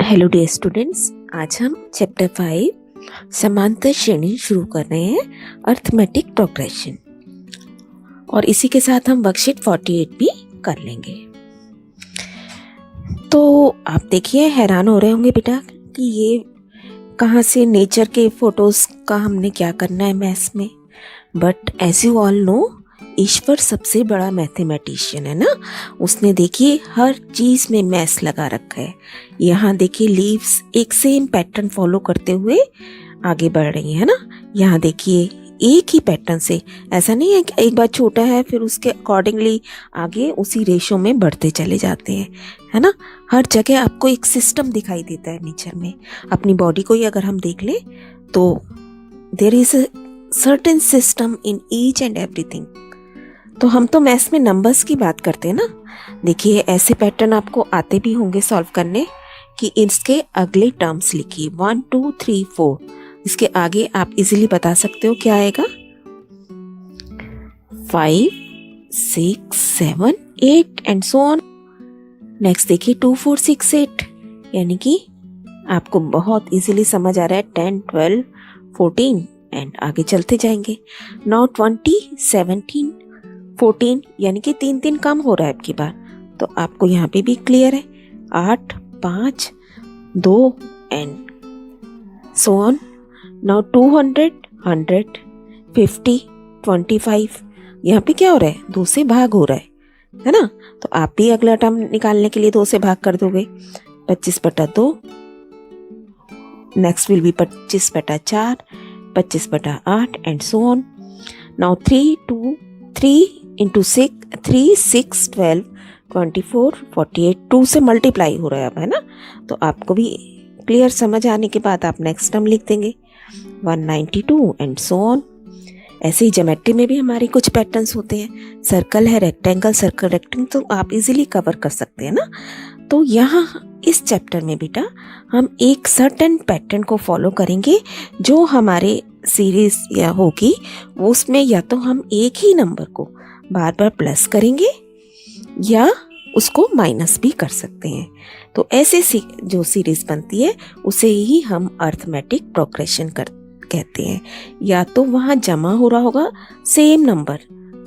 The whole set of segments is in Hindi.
हेलो डियर स्टूडेंट्स, आज हम चैप्टर 5 समांतर श्रेणी शुरू कर रहे हैं, अर्थमेटिक प्रोग्रेशन। और इसी के साथ हम वर्कशीट 48 भी कर लेंगे। तो आप देखिए, हैरान हो रहे होंगे बेटा कि ये कहाँ से नेचर के फोटोज का हमने क्या करना है मैथ्स में। But as you all know, ईश्वर सबसे बड़ा मैथमेटिशियन है ना। उसने देखिए हर चीज में मैथ्स लगा रखा है। यहाँ देखिए लीव्स एक सेम पैटर्न फॉलो करते हुए आगे बढ़ रही है ना। यहाँ देखिए एक ही पैटर्न से, ऐसा नहीं है कि एक बार छोटा है फिर उसके अकॉर्डिंगली आगे उसी रेशो में बढ़ते चले जाते हैं, है ना। हर जगह आपको एक सिस्टम दिखाई देता है नेचर में। अपनी बॉडी को ही अगर हम देख लें तो there is a certain system in each and everything. तो हम तो मैथ्स में नंबर्स की बात करते हैं ना। देखिए ऐसे पैटर्न आपको आते भी होंगे सॉल्व करने कि इसके अगले टर्म्स लिखिए 1 2 3 4। इसके आगे आप इजीली बता सकते हो क्या आएगा, 5 6 7 8 एंड सो ऑन। नेक्स्ट देखिए 2 4 6 8, यानी कि आपको बहुत इजीली समझ आ रहा है 10 12 14 एंड आगे चलते जाएंगे। नाउ 20 17 14, यानी कि 3 3 कम हो रहा है आपकी बार, तो आपको यहाँ पे भी क्लियर है। 8 5 2 एंड सो ऑन। नाउ 200 100 50 25, यहाँ पे क्या हो रहा है, 2 से भाग हो रहा है ना। तो आप भी अगला टर्म निकालने के लिए 2 से भाग कर दोगे, 25/2। Next will be 25/4, 25/8 and so on. Now 3 into 6 3 6 12 24 48, 2 से मल्टीप्लाई हो रहा है अब, है ना। तो आपको भी क्लियर समझ आने के बाद आप नेक्स्ट टर्म लिख देंगे 192 एंड सो ऑन। ऐसे ही ज्योमेट्री में भी हमारे कुछ पैटर्न्स होते हैं। सर्कल है, रेक्टेंगल, सर्कल, रेक्टेंगल, तो आप इजीली कवर कर सकते हैं ना। तो यहाँ इस चैप्टर में बेटा हम एक सर्टेन पैटर्न को फॉलो करेंगे जो हमारे सीरीज या होगी, उसमें या तो हम एक ही नंबर को बार बार प्लस करेंगे या उसको माइनस भी कर सकते हैं। तो ऐसे जो सीरीज बनती है उसे ही हम अर्थमेटिक प्रोग्रेशन कहते हैं। या तो वहाँ जमा हो रहा होगा सेम नंबर,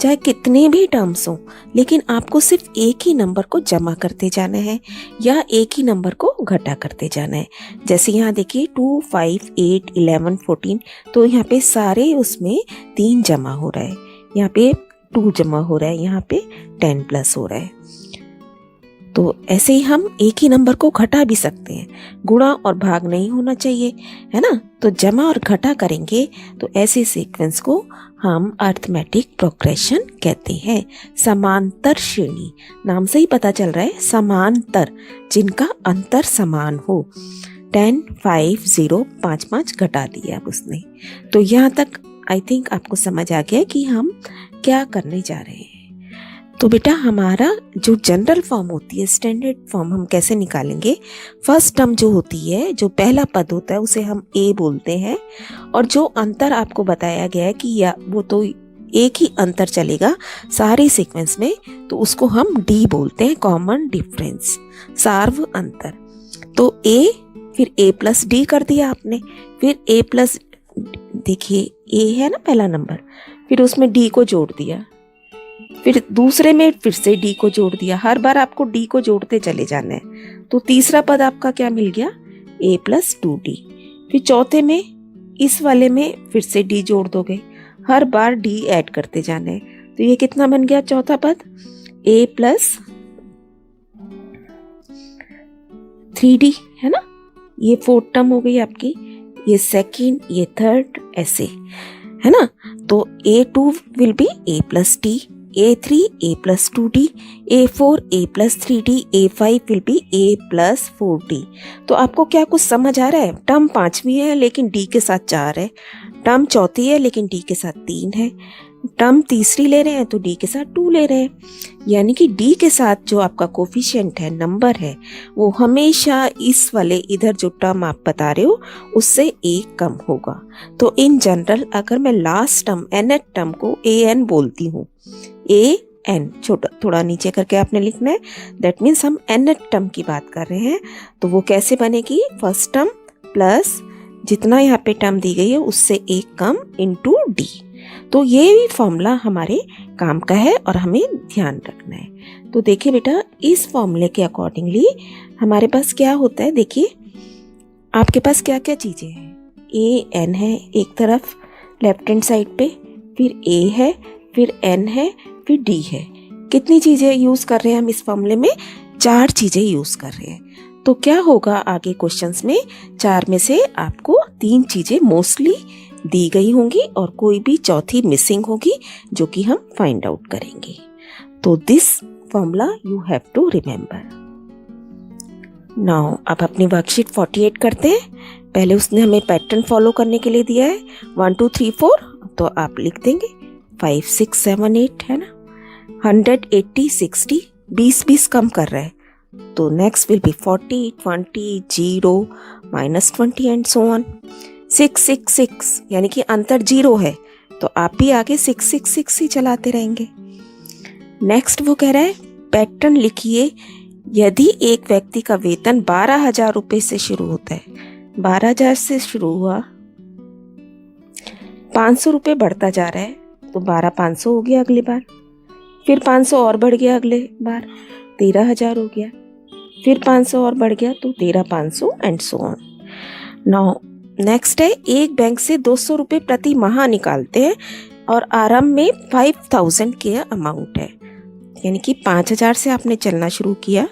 चाहे कितने भी टर्म्स हो, लेकिन आपको सिर्फ एक ही नंबर को जमा करते जाना है या एक ही नंबर को घटा करते जाना है। जैसे यहाँ देखिए 2 5 8 11 14, तो यहाँ पे सारे उसमें 3 जमा हो रहा है, यहाँ पे 2 जमा हो रहा है, यहाँ पे 10 प्लस हो रहा है। तो ऐसे ही हम एक ही नंबर को घटा भी सकते हैं, गुणा और भाग नहीं होना चाहिए, है ना। तो जमा और घटा करेंगे तो ऐसे सीक्वेंस को हम अर्थमेटिक प्रोग्रेशन कहते हैं। समांतर श्रेणी, नाम से ही पता चल रहा है समांतर, जिनका अंतर समान हो। 10 5 0 5 5 घटा दिया अब उसने। तो यहाँ तक आई थिंक आपको समझ आ गया कि हम क्या करने जा रहे हैं। तो बेटा हमारा जो जनरल फॉर्म होती है, स्टैंडर्ड फॉर्म, हम कैसे निकालेंगे। फर्स्ट टर्म जो होती है, जो पहला पद होता है, उसे हम ए बोलते हैं। और जो अंतर आपको बताया गया है कि या वो तो एक ही अंतर चलेगा सारे सीक्वेंस में, तो उसको हम डी बोलते हैं, कॉमन डिफरेंस, सार्व अंतर। तो ए, फिर ए प्लस डी कर दिया आपने, फिर ए प्लस, देखिए ए है ना पहला नंबर, फिर उसमें डी को जोड़ दिया, फिर दूसरे में फिर से डी को जोड़ दिया। हर बार आपको डी को जोड़ते चले जाना है। तो तीसरा पद आपका क्या मिल गया, a प्लस 2d। फिर चौथे में इस वाले में फिर से डी जोड़ दोगे, हर बार डी ऐड करते जाना है। तो ये कितना बन गया चौथा पद, a प्लस 3d, है ना। ये फोर्थ टर्म हो गई आपकी, ये सेकंड, ये थर्ड, ऐसे, है ना। तो a2 will be a plus d, A3 A plus 2D, A4 A plus 3D, A5 will be A plus 4D। तो आपको क्या कुछ समझ आ रहा है। टर्म 5वीं है लेकिन D के साथ 4 है, टर्म चौथी है लेकिन D के साथ 3 है, टर्म तीसरी ले रहे हैं तो D के साथ 2 ले रहे हैं। यानी कि D के साथ जो आपका कोफिशिएंट है, नंबर है, वो हमेशा इस वाले इधर जो टर्म आप बता रहे हो उससे 1 कम होगा। तो इन जनरल अगर मैं लास्ट टर्म nth टर्म को an बोलती हूँ, a एन, छोटा थोड़ा नीचे करके आपने लिखना है। दैट मीन्स हम nth टर्म की बात कर रहे हैं, तो वो कैसे बनेगी, फर्स्ट टर्म प्लस जितना यहाँ पे टर्म दी गई है उससे एक कम इंटू डी। तो ये भी फॉर्मूला हमारे काम का है और हमें ध्यान रखना है। तो देखिए बेटा, इस फॉर्मूले के अकॉर्डिंगली हमारे पास क्या होता है, देखिए आपके पास क्या क्या चीज़ें हैं। ए एन है एक तरफ लेफ्ट हैंड साइड पे, फिर ए है, फिर एन है, फिर डी है। कितनी चीज़ें यूज़ कर रहे हैं हम इस फॉर्मूले में, 4 चीज़ें यूज़ कर रहे हैं। तो क्या होगा आगे क्वेश्चंस में, 4 में से आपको 3 चीज़ें मोस्टली दी गई होंगी और कोई भी चौथी मिसिंग होगी जो कि हम फाइंड आउट करेंगे। तो this formula you have to remember. Now अब अपनी वर्कशीट 48 करते हैं। पहले उसने हमें पैटर्न फॉलो करने के लिए दिया है 1 2 3 4, तो आप लिख देंगे 5 6 7 8 है ना। 100 80 60, 20 कम कर रहा है, तो next will be 40 20 0 -20 and so on. 6 6 6 यानी कि अंतर 0 है, तो आप भी आगे 6 6 6 ही चलाते रहेंगे। नेक्स्ट वो कह रहा है पैटर्न लिखिए यदि एक व्यक्ति का वेतन 12,000 रुपये से शुरू होता है। 12,000 से शुरू हुआ, 500 रुपये बढ़ता जा रहा है, तो 12,500 हो गया अगली बार, फिर 500 और बढ़ गया अगले बार, 13,000 हो गया, फिर 500 और बढ़ गया तो 13,500 and so on. Now next है एक बैंक से 200 रुपये प्रति माह निकालते हैं और आरंभ में 5,000 के अमाउंट है, यानी कि 5,000 से आपने चलना शुरू किया,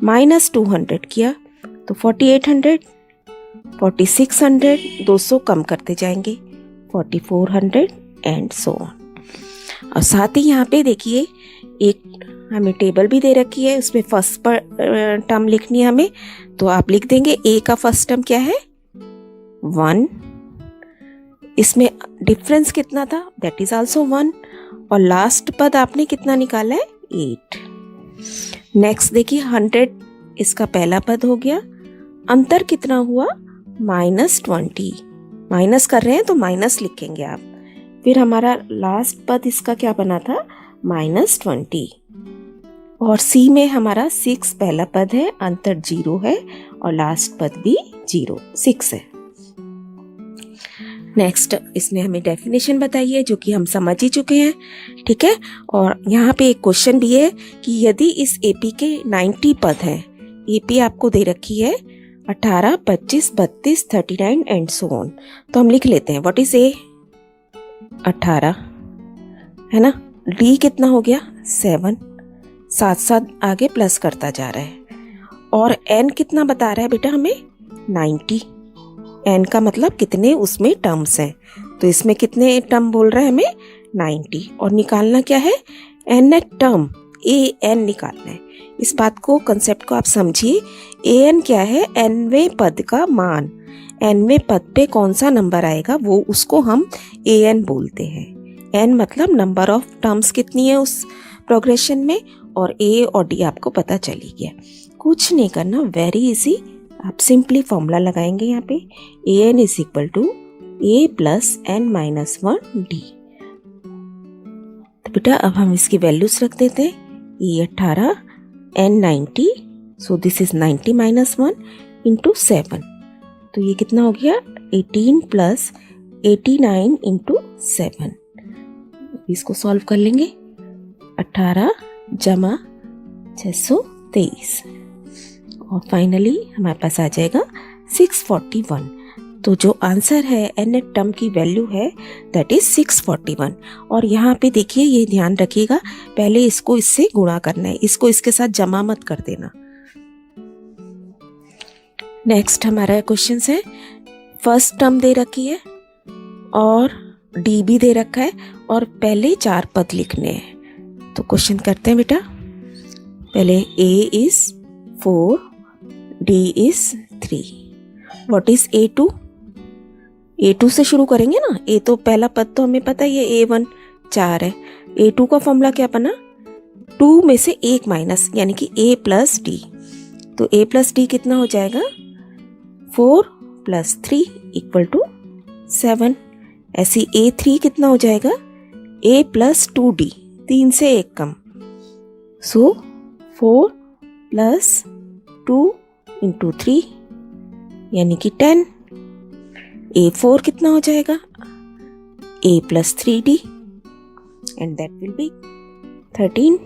-200 किया तो 4,800, 4,600, 200 कम करते जाएंगे 4,400 एंड सो ऑन। और साथ ही यहाँ पे देखिए एक हमें टेबल भी दे रखी है, उसमें फर्स्ट टर्म लिखनी है हमें, तो आप लिख देंगे ए का फर्स्ट टर्म क्या है 1, इसमें डिफरेंस कितना था दैट इज आल्सो 1, और लास्ट पद आपने कितना निकाला है 8। नेक्स्ट देखिए 100 इसका पहला पद हो गया, अंतर कितना हुआ -20, माइनस कर रहे हैं तो माइनस लिखेंगे आप। फिर हमारा लास्ट पद इसका क्या बना था -20, और सी में हमारा 6 पहला पद है, अंतर 0 है और लास्ट पद भी 0 6 है। नेक्स्ट इसने हमें डेफिनेशन बताई है जो कि हम समझ ही चुके हैं, ठीक है। और यहाँ पे एक क्वेश्चन भी है कि यदि इस एपी के 90 पद हैं, एपी आपको दे रखी है 18 25 32 39 एंड सो ऑन, तो हम लिख लेते हैं व्हाट इज ए 18 है ना, डी कितना हो गया 7, साथ साथ आगे प्लस करता जा रहा है, और एन कितना बता रहा है बेटा हमें 90। एन का मतलब कितने उसमें टर्म्स हैं, तो इसमें कितने टर्म बोल रहा है हमें 90, और निकालना क्या है एन टर्म, ए एन निकालना है। इस बात को कंसेप्ट को आप समझिए, ए एन क्या है एनवें पद का मान, एनवें पद पे कौन सा नंबर आएगा वो उसको हम ए एन बोलते हैं। एन मतलब नंबर ऑफ टर्म्स कितनी है उस प्रोग्रेशन में, और ए और डी आपको पता चली गया। कुछ नहीं करना, वेरी इजी, आप सिंपली फॉर्मूला लगाएंगे यहाँ पे A N is equal to A plus N minus 1 D. तो बेटा अब हम इसकी वैल्यूज रख देते हैं, A 18 N 90, so this is 90 minus 1 into 7, तो ये कितना हो गया 18 प्लस 89 इंटू 7। इसको सॉल्व कर लेंगे, 18 जमा 623, और फाइनली हमारे पास आ जाएगा 641। तो जो आंसर है एन टर्म की वैल्यू है दैट इज 641। और यहाँ पे देखिए ये ध्यान रखिएगा, पहले इसको इससे गुणा करना है, इसको इसके साथ जमा मत कर देना। नेक्स्ट हमारा क्वेश्चन है, फर्स्ट टर्म दे रखी है और डी भी दे रखा है और पहले 4 पद लिखने हैं। तो क्वेश्चन करते हैं बेटा, पहले A is 4, D is 3, what is A2? A2 से शुरू करेंगे ना, ए तो पहला पद तो हमें पता ही है A1 4 है, A2 का फॉर्मूला क्या बना 2 में से 1 माइनस, यानी कि A प्लस डी, तो A प्लस डी कितना हो जाएगा 4 प्लस 3 इक्वल टू 7। ऐसी A3 कितना हो जाएगा A प्लस 2D, 3 से 1 कम, सो 4 प्लस 2 इंटू 3 यानी कि 10। A4 कितना हो जाएगा? A plus 3D and that will be 13।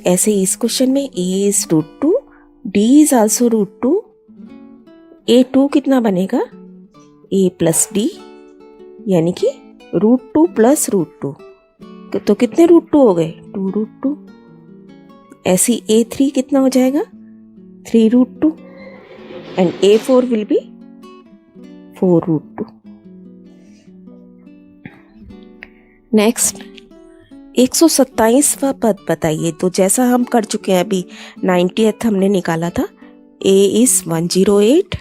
ऐसे इस क्वेश्चन में A is √2, D is also √2, A2 कितना बनेगा? A प्लस D यानी कि √2 प्लस √2, तो कितने √2 हो गए? 2√2। ऐसी A3 कितना हो जाएगा? 3√2 and A4 will be 4√2। Next 127वां पद बताइए। तो जैसा हम कर चुके हैं अभी 90th हमने निकाला था, A इज 108।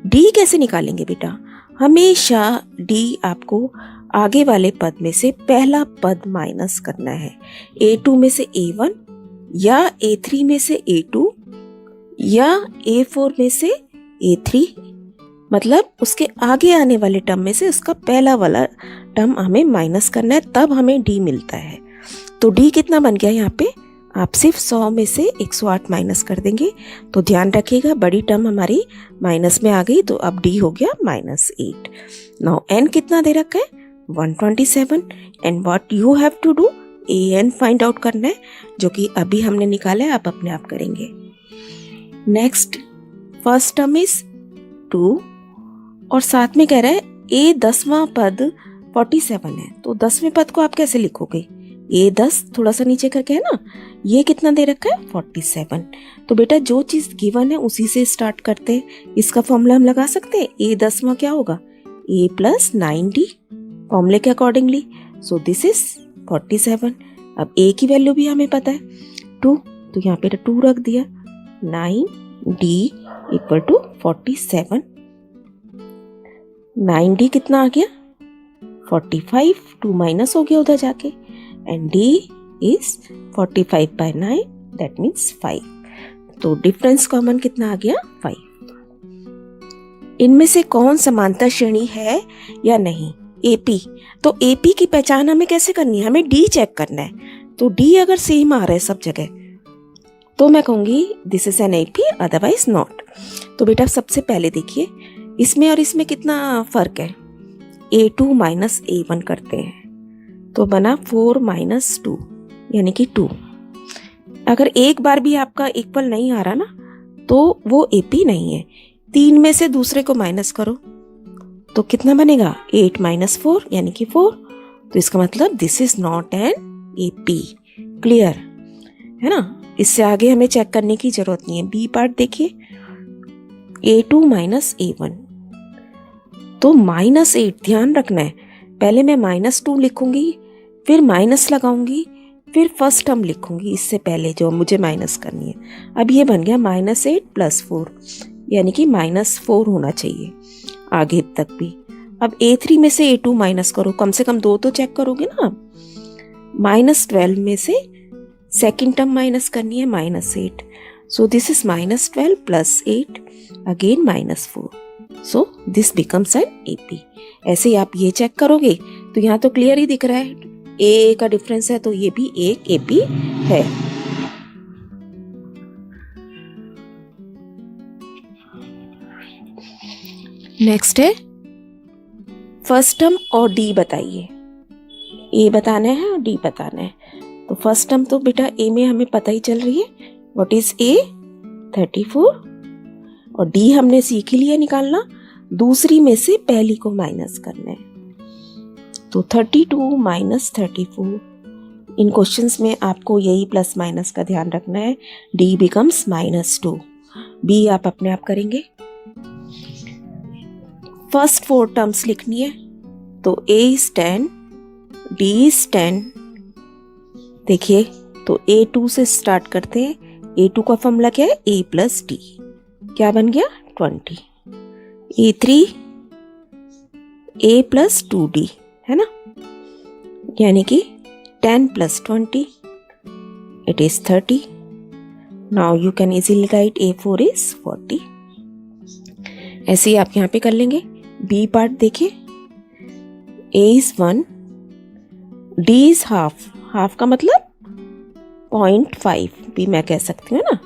D कैसे निकालेंगे बेटा? हमेशा D आपको आगे वाले पद में से पहला पद माइनस करना है। A2 में से A1 या A3 में से A2 या A4 में से A3, मतलब उसके आगे आने वाले टर्म में से उसका पहला वाला टर्म हमें माइनस करना है, तब हमें D मिलता है। तो D कितना बन गया यहाँ पे? आप सिर्फ 100 में से 108 माइनस कर देंगे। तो ध्यान रखिएगा बड़ी टर्म हमारी माइनस में आ गई, तो अब D हो गया -8। नाउ n कितना दे रखा है? 127 and what you have to do, an find out करना है, जो कि अभी हमने निकाला है, आप अपने आप करेंगे। नेक्स्ट फर्स्ट टर्म इज 2 और साथ में कह रहा है A 10वां पद 47 है। तो 10वें पद को आप कैसे लिखोगे? A 10 थोड़ा सा नीचे करके है ना, ये कितना दे रखा है? 47। तो बेटा जो चीज गिवन है उसी से स्टार्ट करते हैं। इसका फॉर्मूला हम लगा सकते हैं। A 10वां क्या होगा? A प्लस 9D फॉर्मूले के अकॉर्डिंगली, सो दिस इज 47। अब A की वैल्यू भी हमें पता है 2, तो यहाँ पे 2 रख दिया। 9D equal to 47। 9D कितना आ गया? 45, 2 माइनस हो गया उधर जाके, and D is 45 by 9 that means 5। तो डिफरेंस कॉमन कितना आ गया? 5। इनमें से कौन समांतर श्रेणी है या नहीं? AP। तो AP की पहचान हमें कैसे करनी है? हमें D चेक करना है। तो D अगर सेम आ रहा है सब जगह तो मैं कहूंगी this is an AP, otherwise not. तो बेटा सबसे पहले देखिए इसमें और इसमें कितना फर्क है? A2 माइनस A1 करते हैं तो बना 4 माइनस 2 यानी कि 2। अगर एक बार भी आपका इक्वल नहीं आ रहा ना तो वो AP नहीं है। 3 में से दूसरे को माइनस करो तो कितना बनेगा? 8 माइनस 4 यानी कि 4। तो इसका मतलब this is not an AP। Clear है ना? इससे आगे हमें चेक करने की जरूरत नहीं है। बी पार्ट देखिए, A2 माइनस A1 तो -8। ध्यान रखना है पहले मैं -2 लिखूंगी, फिर माइनस लगाऊंगी, फिर फर्स्ट टर्म लिखूंगी इससे पहले जो मुझे माइनस करनी है। अब ये बन गया -8 प्लस 4 यानी कि -4 होना चाहिए आगे तक भी। अब A3 में से A2 माइनस करो, कम से कम 2 तो चेक करोगे ना आप। -12 में से सेकेंड टर्म माइनस करनी है -8, सो this is -12 plus 8 again -4, so this becomes N AP। ऐसे ही आप ये चेक करोगे तो यहाँ तो क्लियर ही दिख रहा है A का डिफरेंस है, तो ये भी एक AP है। नेक्स्ट है फर्स्ट टर्म और D बताइए। A बताना है और D बताना है। तो फर्स्ट टर्म तो बेटा A में हमें पता ही चल रही है, व्हाट इज A? 34 और D हमने सीख ही लिया निकालना, दूसरी में से पहली को माइनस करना है। तो 32 माइनस 34, इन क्वेश्चंस में आपको यही प्लस माइनस का ध्यान रखना है। D बिकम्स -2, B आप अपने आप करेंगे। फर्स्ट 4 टर्म्स लिखनी है तो A इज 10, D इज 10। देखिए तो A2 से स्टार्ट करते हैं। A2 का फॉर्मूला क्या है? A प्लस D, क्या बन गया? 20। A3 A प्लस 2D है ना, यानी कि 10 plus 20 it is 30। Now you can easily right A4 is 40। ऐसे ही आप यहाँ पे कर लेंगे। B पार्ट देखिए, A is 1, D is half, half का मतलब 0.5 भी मैं कह सकती हूँ ना।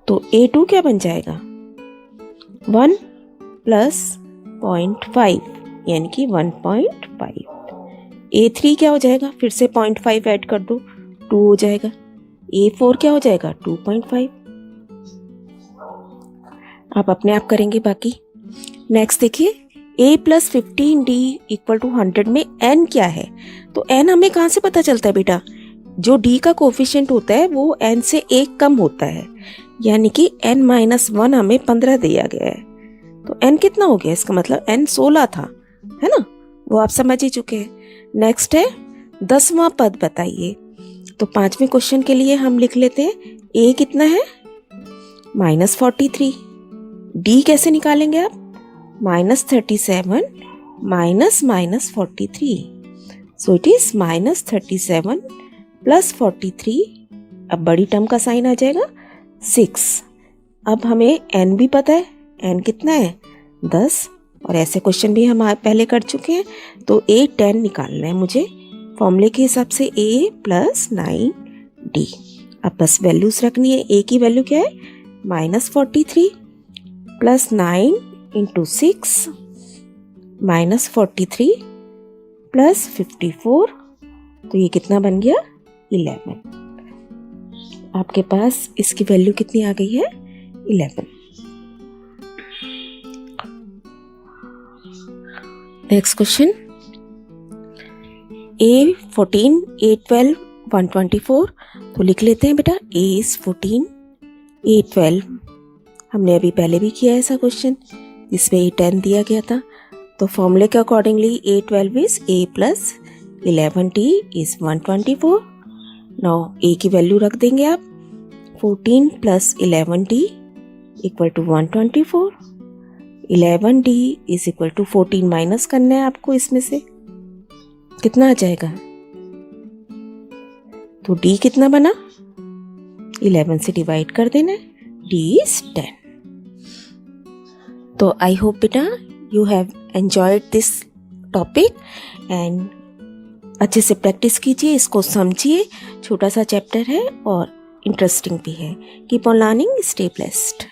तो A2 क्या बन जाएगा, 1 प्लस 0.5 यानी कि 1.5। A3 क्या हो जाएगा, फिर से 0.5 ऐड कर दो, 2 हो जाएगा। A4 क्या हो जाएगा, 2.5। आप अपने आप करेंगे बाकी। नेक्स्ट देखिए, A plus 15D equal to 100 में N क्या है। तो N हमें कहाँ से पता चलता है बेटा, जो D का कोफिशिएंट होता है वो N से 1 कम होता है, यानी कि N-1 हमें 15 दिया गया है। तो N कितना हो गया, इसका मतलब N 16 था, है ना, वो आप समझ ही चुके हैं। नेक्स्ट है 10वां पद बताइए। तो 5वें क्वेश्चन के लिए हम लिख लेते हैं, A कितना है, -43। D कैसे निकालेंगे आप, -37 minus 43, so it is -37 plus 43। अब बड़ी टर्म का साइन आ जाएगा 6। अब हमें n भी पता है, n कितना है 10, और ऐसे क्वेश्चन भी हम पहले कर चुके हैं। तो A10 निकालना है मुझे फॉर्मूले के हिसाब से, A प्लस 9D। अब बस वैल्यूज रखनी है। A की वैल्यू क्या है, -43 प्लस 9 इंटू 6 -43 प्लस 54, तो ये कितना बन गया, 11। आपके पास इसकी वैल्यू कितनी आ गई है, 11। Next question, A14, A12, 124। तो लिख लेते हैं बेटा, A is 14, A12 हमने अभी पहले भी किया ऐसा क्वेश्चन जिसमें A10 दिया गया था। तो फॉर्मूले के accordingly A12 is A plus 11D is 124। Now A की वैल्यू रख देंगे आप, 14 plus 11D equal to 124। 11D is equal to 14 minus करना है आपको, इसमें से कितना आ जाएगा, तो D कितना बना, 11 से डिवाइड कर देना है, D is 10। तो आई होप बेटा you have enjoyed this topic and अच्छे से प्रैक्टिस कीजिए, इसको समझिए। छोटा सा चैप्टर है और इंटरेस्टिंग भी है। Keep on learning, stay blessed.